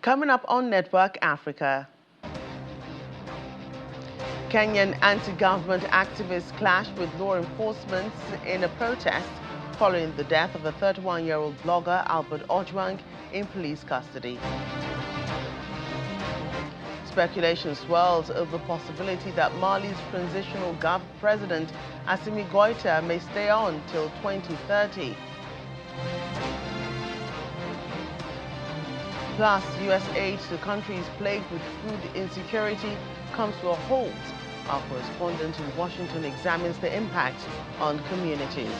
Coming up on Network Africa. Kenyan anti-government activists clashed with law enforcement in a protest following the death of a 31-year-old blogger, Albert Ojwang, in police custody. Speculation swirls over the possibility that Mali's transitional president, Assimi Goïta, may stay on till 2030. Plus, U.S. aid to countries plagued with food insecurity comes to a halt. Our correspondent in Washington examines the impact on communities.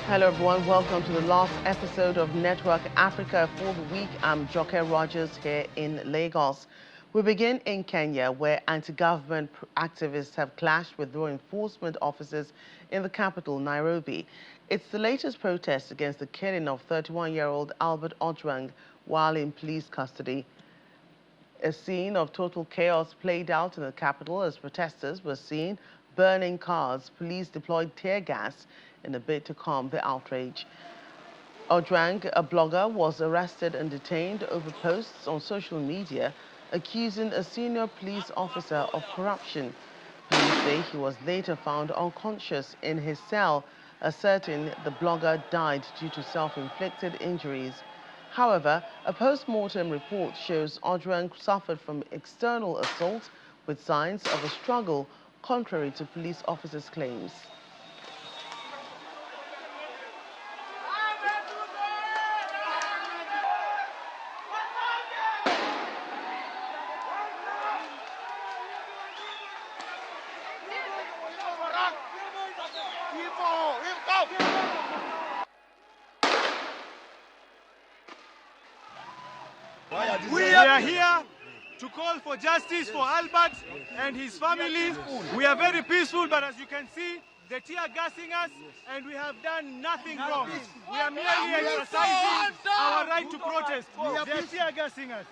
Hello everyone, welcome to the last episode of Network Africa for the week. I'm Joke Rogers here in Lagos. We begin in Kenya, where anti-government activists have clashed with law enforcement officers in the capital, Nairobi. It's the latest protest against the killing of 31-year-old Albert Ojwang while in police custody. A scene of total chaos played out in the capital as protesters were seen burning cars. Police deployed tear gas in a bid to calm the outrage. Ojwang, a blogger, was arrested and detained over posts on social media accusing a senior police officer of corruption. Police say he was later found unconscious in his cell, asserting the blogger died due to self-inflicted injuries. However, a post-mortem report shows Ojwang suffered from external assault with signs of a struggle, contrary to police officers' claims. We are here to call for justice for Albert and his family. We are very peaceful, but as you can see, they're tear gassing us, and we have done nothing wrong. We are merely exercising our right to protest. They're tear gassing us.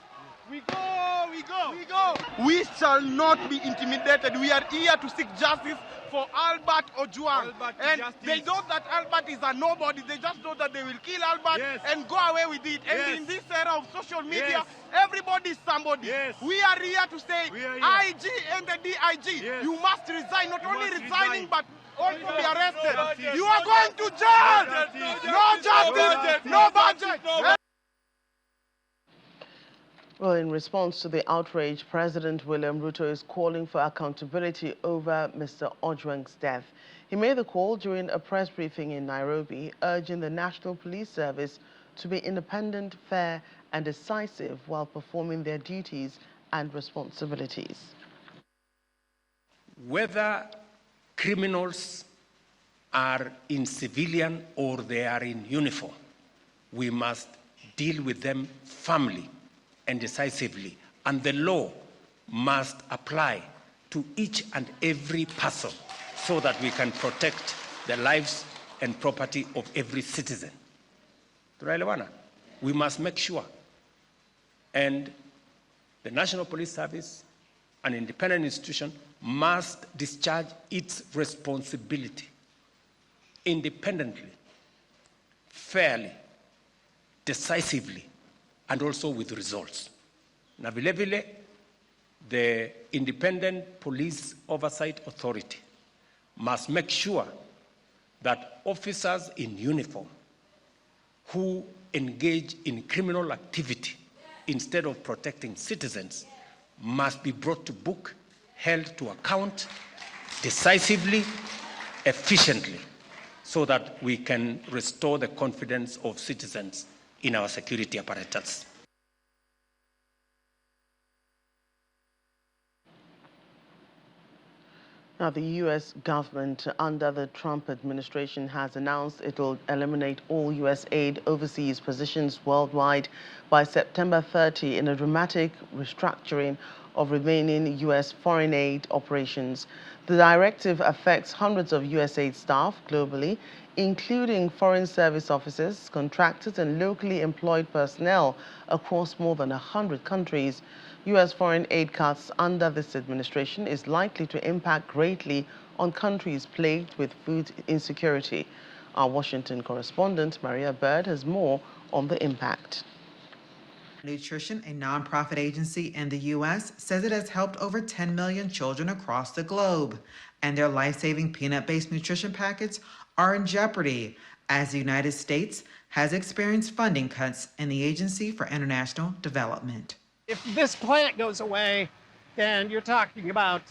We go, we go. We go. We shall not be intimidated. We are here to seek justice for Albert Ojwang. And they know that Albert is a nobody. They just know that they will kill Albert and go away with it. And in this era of social media, everybody is somebody. We are here to say, IG and the DIG, you must resign. Not only resigning, but also be arrested. You are going to jail. No justice, no budget. Well, in response to the outrage, President William Ruto is calling for accountability over Mr. Ojwang's death. He made the call during a press briefing in Nairobi, urging the National Police Service to be independent, fair, and decisive while performing their duties and responsibilities. Whether criminals are in civilian or they are in uniform, we must deal with them firmly and decisively, and the law must apply to each and every person so that we can protect the lives and property of every citizen. We must make sure, and the National Police Service, an independent institution, must discharge its responsibility independently, fairly, decisively, and also with results. Na vile vile, the Independent Police Oversight Authority must make sure that officers in uniform who engage in criminal activity instead of protecting citizens must be brought to book, held to account decisively, efficiently, so that we can restore the confidence of citizens in our security apparatus. Now, the U.S. government under the Trump administration has announced it will eliminate all U.S. aid overseas positions worldwide by September 30 in a dramatic restructuring of remaining U.S. foreign aid operations. The directive affects hundreds of USAID staff globally, including foreign service officers, contractors, and locally employed personnel across more than 100 countries. U.S. foreign aid cuts under this administration is likely to impact greatly on countries plagued with food insecurity. Our Washington correspondent, Maria Bird, has more on the impact. Nutrition, a nonprofit agency in the U.S., says it has helped over 10 million children across the globe, and their life-saving peanut-based nutrition packets are in jeopardy as the United States has experienced funding cuts in the Agency for International Development. If this plant goes away, then you're talking about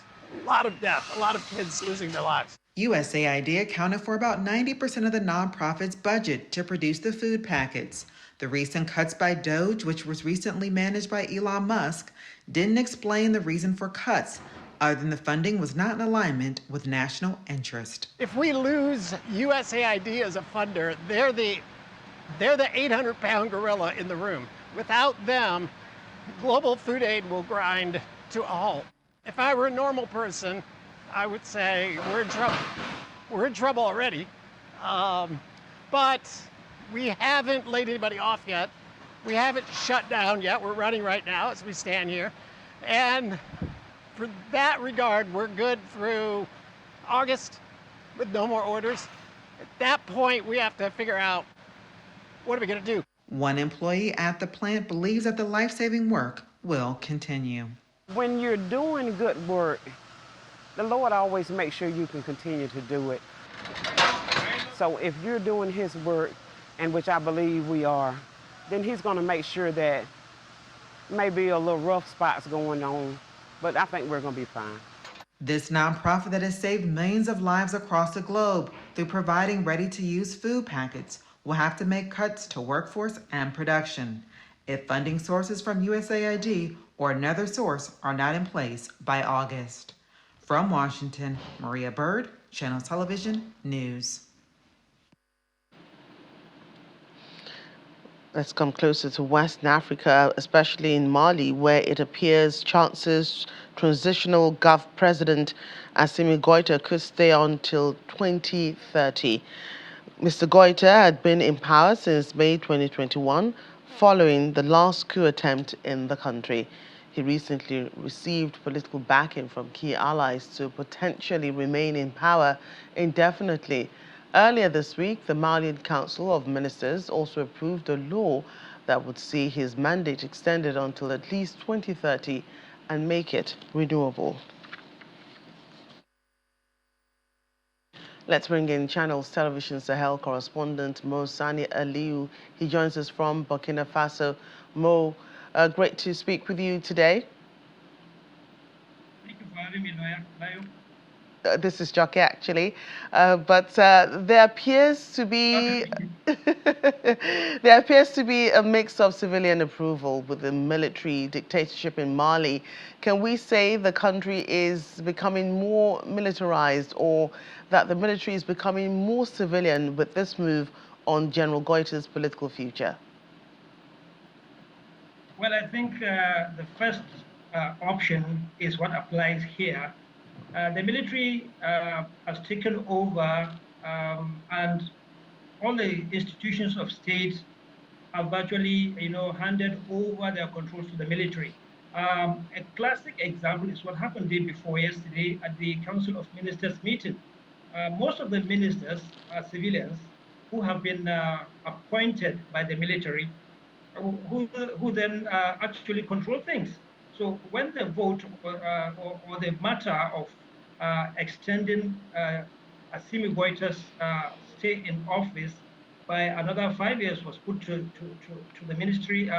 a lot of death, a lot of kids losing their lives. USAID accounted for about 90% of the nonprofit's budget to produce the food packets. The recent cuts by Doge, which was recently managed by Elon Musk, didn't explain the reason for cuts, other than the funding was not in alignment with national interest. If we lose USAID as a funder, they're the 800-pound gorilla in the room. Without them, global food aid will grind to a halt. If I were a normal person, I would say we're in trouble. We're in trouble already. But we haven't laid anybody off yet. We haven't shut down yet. We're running right now as we stand here. And for that regard, we're good through August with no more orders. At that point, we have to figure out what are we going to do. One employee at the plant believes that the life-saving work will continue. When you're doing good work, the Lord always makes sure you can continue to do it. So if you're doing his work, and which I believe we are, then he's going to make sure that maybe a little rough spots going on, but I think we're going to be fine. This nonprofit that has saved millions of lives across the globe through providing ready-to-use food packets will have to make cuts to workforce and production if funding sources from USAID or another source are not in place by August. From Washington, Maria Bird, Channel Television News. Let's come closer to West Africa, especially in Mali, where it appears chances transitional president Assimi Goïta could stay on till 2030. Mr. Goïta had been in power since May 2021, following the last coup attempt in the country. He recently received political backing from key allies to potentially remain in power indefinitely. Earlier this week, the Malian Council of Ministers also approved a law that would see his mandate extended until at least 2030 and make it renewable. Let's bring in Channels Television Sahel correspondent Mo Sani Aliu. He joins us from Burkina Faso. Mo, great to speak with you today. Thank you for having me, Layo. This is Jockey, actually, but there appears to be a mix of civilian approval with the military dictatorship in Mali. Can we say the country is becoming more militarized, or that the military is becoming more civilian with this move on General Goïta's political future? Well, I think the first option is what applies here. The military has taken over, and all the institutions of state have virtually, handed over their controls to the military. A classic example is what happened day before yesterday at the Council of Ministers meeting. Most of the ministers are civilians who have been appointed by the military, who then actually control things. So when the vote or the matter of extending Assimi Goïta's stay in office by another 5 years was put to the ministry.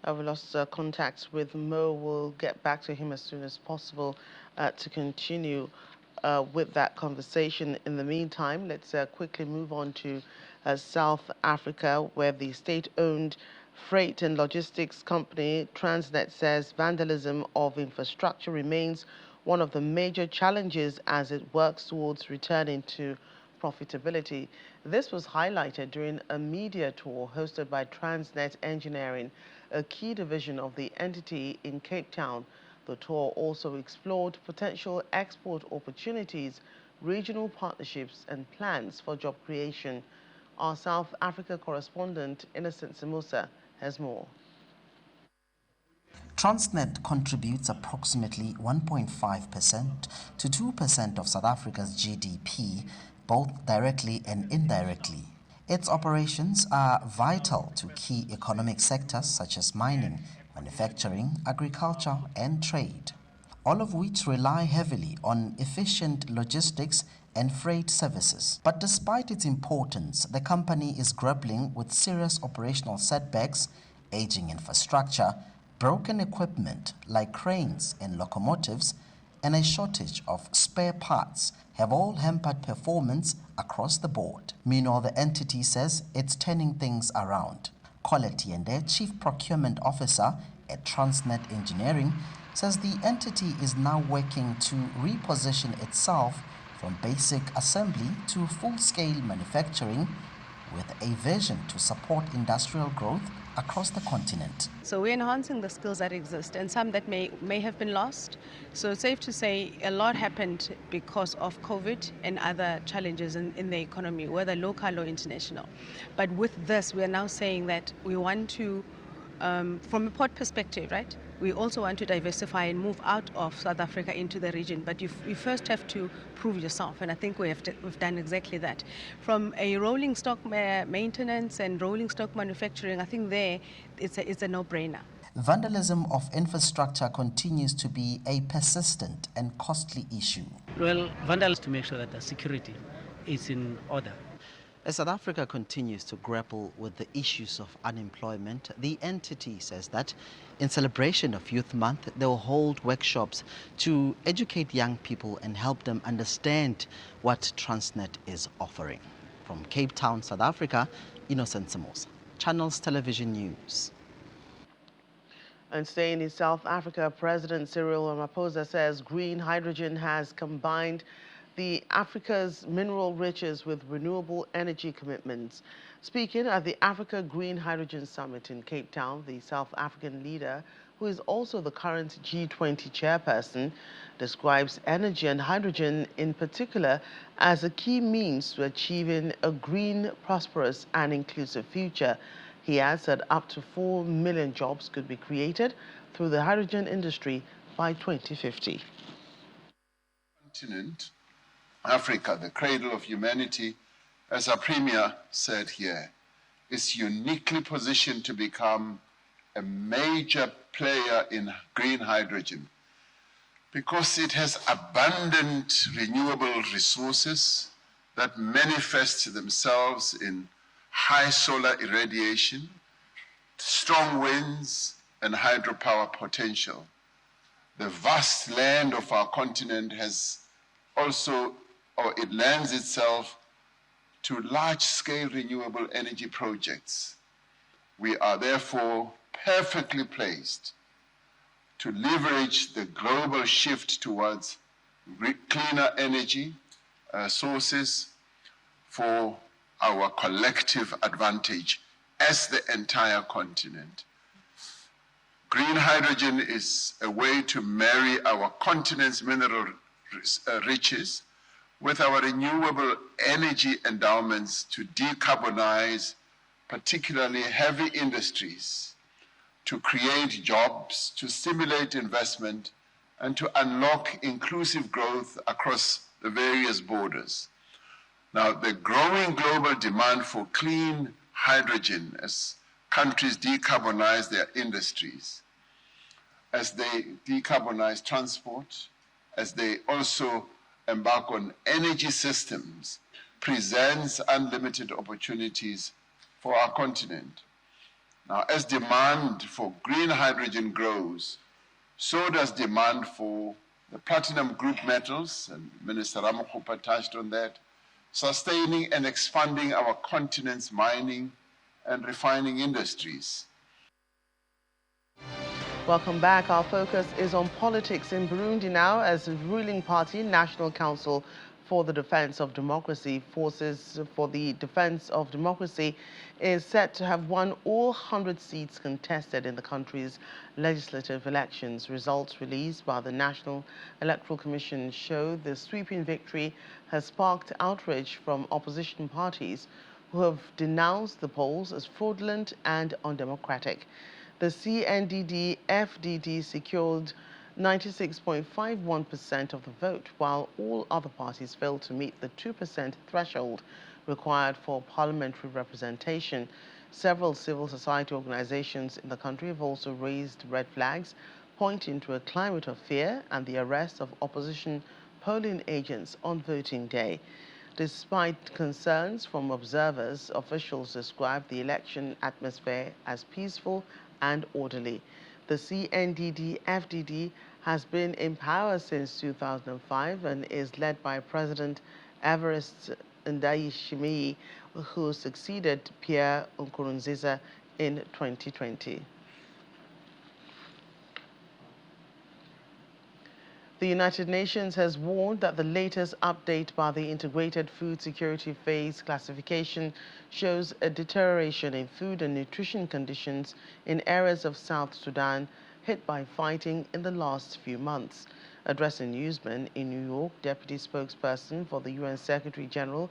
I've lost contact with Mo. We'll get back to him as soon as possible to continue with that conversation. In the meantime, let's quickly move on to South Africa, where the state-owned freight and logistics company Transnet says vandalism of infrastructure remains one of the major challenges as it works towards returning to profitability. This was highlighted during a media tour hosted by Transnet Engineering. a key division of the entity in Cape Town. The tour also explored potential export opportunities, regional partnerships and plans for job creation. Our South Africa correspondent, Innocent Simusa, has more. Transnet contributes approximately 1.5% to 2% of South Africa's GDP, both directly and indirectly. Its operations are vital to key economic sectors such as mining, manufacturing, agriculture, and trade, all of which rely heavily on efficient logistics and freight services. But despite its importance, the company is grappling with serious operational setbacks, aging infrastructure, broken equipment like cranes and locomotives, and a shortage of spare parts have all hampered performance across the board. Meanwhile, the entity says it's turning things around. Quality and their Chief Procurement Officer at Transnet Engineering says the entity is now working to reposition itself from basic assembly to full-scale manufacturing with a vision to support industrial growth across the continent. So we're enhancing the skills that exist and some that may have been lost. So it's safe to say a lot happened because of COVID and other challenges in the economy, whether local or international. But with this, we are now saying that we want to, from a port perspective, right? We also want to diversify and move out of South Africa into the region, but you first have to prove yourself, and I think we've done exactly that. From a rolling stock maintenance and rolling stock manufacturing, I think there it's a no-brainer. Vandalism of infrastructure continues to be a persistent and costly issue. Well, vandalism to make sure that the security is in order. As South Africa continues to grapple with the issues of unemployment, the entity says that in celebration of Youth Month, they will hold workshops to educate young people and help them understand what Transnet is offering. From Cape Town, South Africa, Innocent Simusa, Channels Television News. And staying in South Africa, President Cyril Ramaphosa says green hydrogen has combined Africa's mineral riches with renewable energy commitments. Speaking at the Africa Green Hydrogen Summit in Cape Town, the South African leader, who is also the current G20 chairperson, describes energy and hydrogen in particular as a key means to achieving a green, prosperous and inclusive future. He adds that up to 4 million jobs could be created through the hydrogen industry by 2050. Continent, Africa, the cradle of humanity, as our Premier said here, is uniquely positioned to become a major player in green hydrogen because it has abundant renewable resources that manifest themselves in high solar irradiation, strong winds, and hydropower potential. The vast land of our continent has also, or it lends itself to large-scale renewable energy projects. We are therefore perfectly placed to leverage the global shift towards cleaner energy sources for our collective advantage as the entire continent. Green hydrogen is a way to marry our continent's mineral riches with our renewable energy endowments to decarbonize particularly heavy industries, to create jobs, to stimulate investment, and to unlock inclusive growth across the various borders. Now, the growing global demand for clean hydrogen as countries decarbonize their industries, as they decarbonize transport, as they also embark on energy systems, presents unlimited opportunities for our continent. Now, as demand for green hydrogen grows, so does demand for the platinum group metals, and Minister Ramaphosa touched on that, sustaining and expanding our continent's mining and refining industries. Welcome back. Our focus is on politics in Burundi now, as the ruling party, National Council for the Defense of Democracy, Forces for the Defense of Democracy, is set to have won all 100 seats contested in the country's legislative elections. Results released by the National Electoral Commission show the sweeping victory has sparked outrage from opposition parties who have denounced the polls as fraudulent and undemocratic. The CNDD-FDD secured 96.51% of the vote, while all other parties failed to meet the 2% threshold required for parliamentary representation. Several civil society organizations in the country have also raised red flags, pointing to a climate of fear and the arrest of opposition polling agents on voting day. Despite concerns from observers, officials described the election atmosphere as peaceful and orderly. The CNDD-FDD has been in power since 2005 and is led by President Evariste Ndayishimiye, who succeeded Pierre Nkurunziza in 2020. The United Nations has warned that the latest update by the Integrated Food Security Phase classification shows a deterioration in food and nutrition conditions in areas of South Sudan hit by fighting in the last few months. Addressing newsmen in New York, Deputy Spokesperson for the UN Secretary-General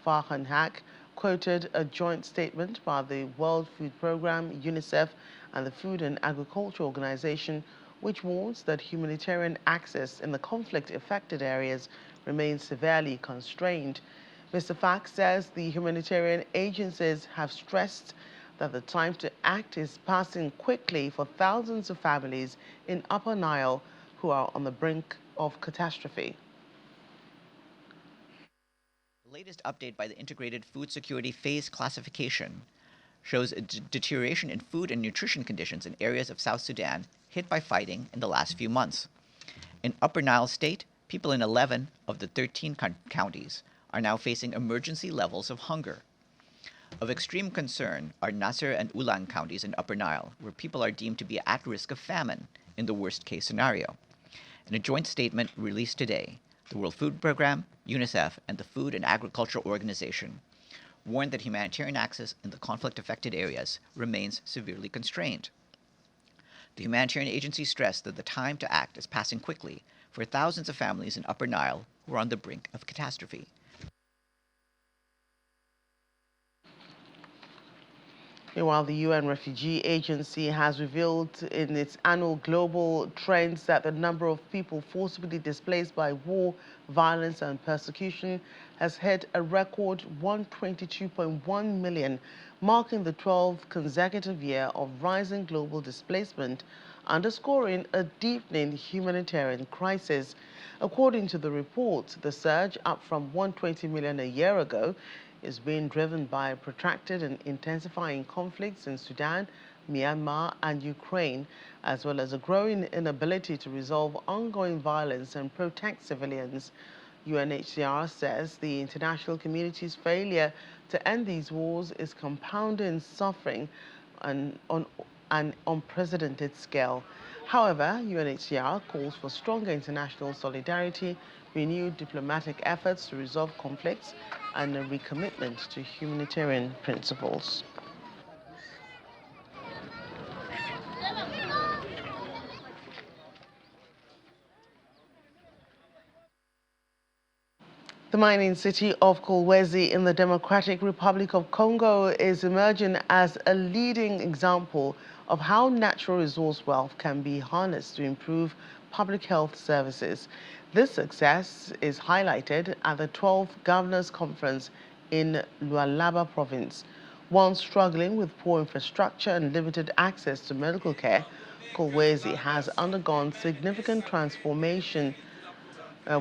Farhan Haq quoted a joint statement by the World Food Programme, UNICEF, and the Food and Agriculture Organization, which warns that humanitarian access in the conflict-affected areas remains severely constrained. Mr. Fak says the humanitarian agencies have stressed that the time to act is passing quickly for thousands of families in Upper Nile who are on the brink of catastrophe. The latest update by the Integrated Food Security Phase classification shows a deterioration in food and nutrition conditions in areas of South Sudan hit by fighting in the last few months. In Upper Nile State, people in 11 of the 13 counties are now facing emergency levels of hunger. Of extreme concern are Nasser and Ulang counties in Upper Nile, where people are deemed to be at risk of famine in the worst-case scenario. In a joint statement released today, the World Food Programme, UNICEF, and the Food and Agriculture Organization warned that humanitarian access in the conflict-affected areas remains severely constrained. The humanitarian agency stressed that the time to act is passing quickly for thousands of families in Upper Nile who are on the brink of catastrophe. Meanwhile, the UN Refugee Agency has revealed in its annual global trends that the number of people forcibly displaced by war, violence, and persecution has hit a record 122.1 million, marking the 12th consecutive year of rising global displacement, underscoring a deepening humanitarian crisis. According to the report, the surge, up from 120 million a year ago, is being driven by protracted and intensifying conflicts in Sudan, Myanmar, and Ukraine, as well as a growing inability to resolve ongoing violence and protect civilians. UNHCR says the international community's failure to end these wars is compounding suffering on an unprecedented scale. However, UNHCR calls for stronger international solidarity, renewed diplomatic efforts to resolve conflicts, and a recommitment to humanitarian principles. The mining city of Kolwezi in the Democratic Republic of Congo is emerging as a leading example of how natural resource wealth can be harnessed to improve public health services. This success is highlighted at the 12th Governors Conference in Lualaba Province. Once struggling with poor infrastructure and limited access to medical care, Kolwezi has undergone significant transformation,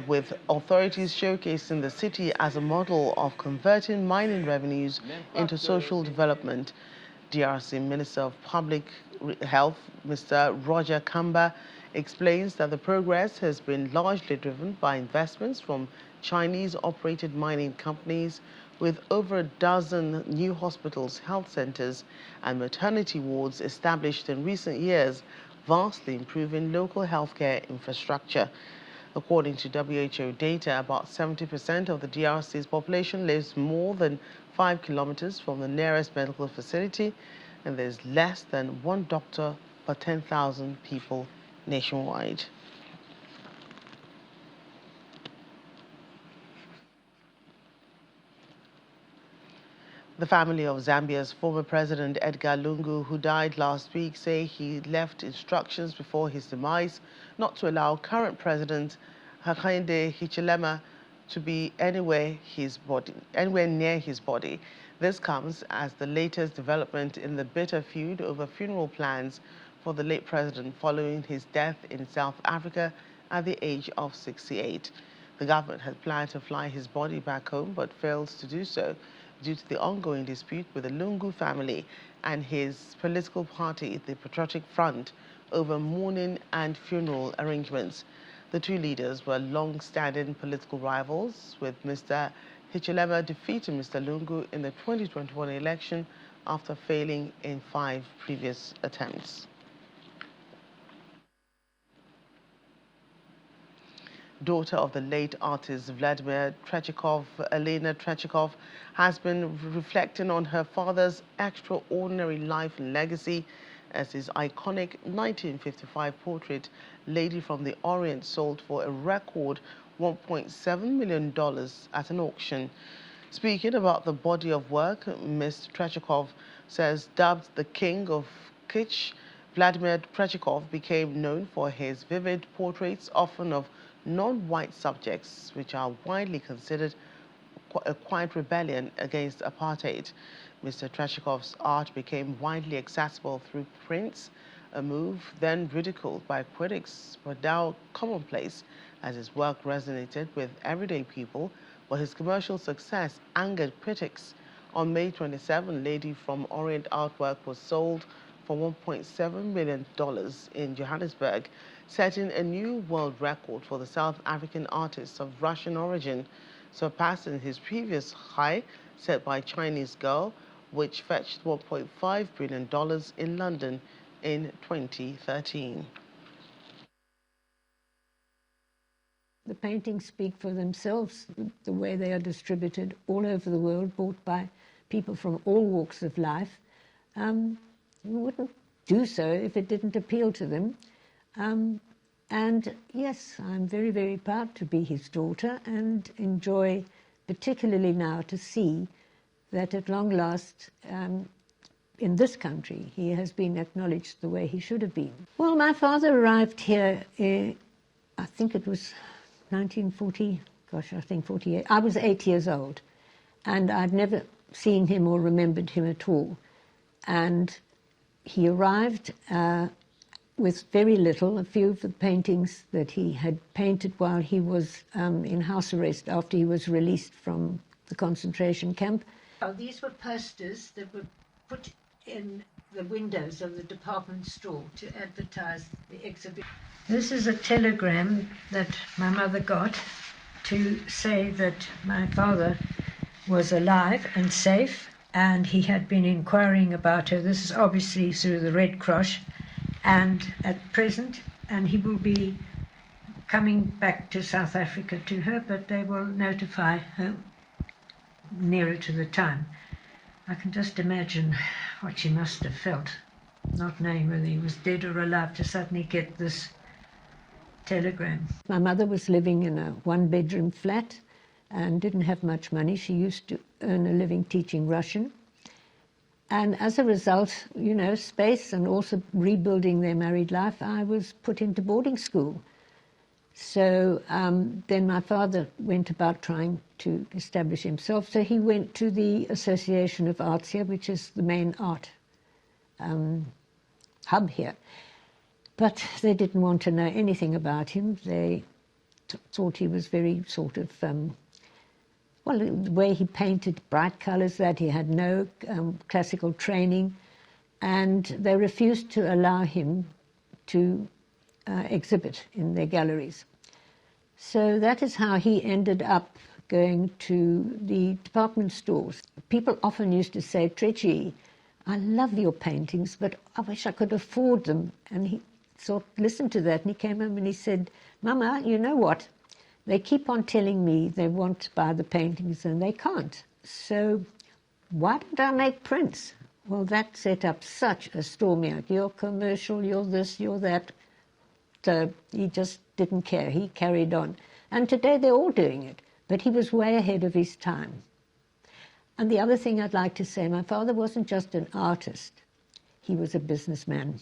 with authorities showcasing the city as a model of converting mining revenues into social development. DRC Minister of Public Health, Mr. Roger Kamba, explains that the progress has been largely driven by investments from Chinese-operated mining companies, with over a dozen new hospitals, health centers, and maternity wards established in recent years, vastly improving local healthcare infrastructure. According to WHO data, about 70% of the DRC's population lives more than 5 kilometers from the nearest medical facility, and there's less than one doctor per 10,000 people nationwide. The family of Zambia's former president Edgar Lungu, who died last week, say he left instructions before his demise not to allow current president Hakainde Hichilema to be anywhere near his body. This comes as the latest development in the bitter feud over funeral plans for the late president following his death in South Africa at the age of 68. The government had planned to fly his body back home but failed to do so due to the ongoing dispute with the Lungu family and his political party, the Patriotic Front, over mourning and funeral arrangements. The two leaders were long-standing political rivals, with Mr. Hichilema defeating Mr. Lungu in the 2021 election after failing in 5 previous attempts. Daughter of the late artist Vladimir Tretchikoff, Elena Tretchikoff, has been reflecting on her father's extraordinary life and legacy as his iconic 1955 portrait, Lady from the Orient, sold for a record $1.7 million at an auction. Speaking about the body of work, Ms. Tretchikoff says, dubbed the King of Kitsch, Vladimir Tretchikoff became known for his vivid portraits, often of non-white subjects, which are widely considered a quiet rebellion against apartheid. Mr. Tretchikoff's art became widely accessible through prints, a move then ridiculed by critics, but now commonplace as his work resonated with everyday people, but his commercial success angered critics. On May 27, Lady from Orient artwork was sold for $1.7 million in Johannesburg, setting a new world record for the South African artist of Russian origin, surpassing his previous high set by Chinese Girl, which fetched $1.5 billion in London in 2013. The paintings speak for themselves, the way they are distributed all over the world, bought by people from all walks of life. You wouldn't do so if it didn't appeal to them. And yes, I'm very, very proud to be his daughter and enjoy, particularly now, to see that at long last, in this country, he has been acknowledged the way he should have been. Well, my father arrived here, I think it was 1940, gosh, I think 48. I was 8 years old, and I'd never seen him or remembered him at all. And he arrived with very little, a few of the paintings that he had painted while he was in house arrest after he was released from the concentration camp. Oh, these were posters that were put in the windows of the department store to advertise the exhibition. This is a telegram that my mother got to say that my father was alive and safe, and he had been inquiring about her. This is obviously through the Red Cross, and at present, and he will be coming back to South Africa to her, but they will notify her nearer to the time. I can just imagine what she must have felt, not knowing whether he was dead or alive, to suddenly get this telegram. My mother was living in a one-bedroom flat and didn't have much money. She used to earn a living teaching Russian. And as a result, you know, space and also rebuilding their married life, I was put into boarding school. So then my father went about trying to establish himself. So he went to the Association of Arts here, which is the main art hub here. But they didn't want to know anything about him. They thought he was very sort of, well, the way he painted bright colours, that he had no classical training, and they refused to allow him to exhibit in their galleries. So that is how he ended up going to the department stores. People often used to say, Tretchi, I love your paintings, but I wish I could afford them. And listened to that, and he came home and he said, Mama, you know what? They keep on telling me they want to buy the paintings and they can't. So why don't I make prints? Well, that set up such a stormy out. You're commercial, you're this, you're that. So he just didn't care. He carried on. And today they're all doing it. But he was way ahead of his time. And the other thing I'd like to say, my father wasn't just an artist. He was a businessman.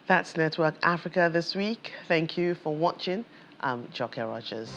That's Network Africa this week. Thank you for watching. I'm Joke Rogers.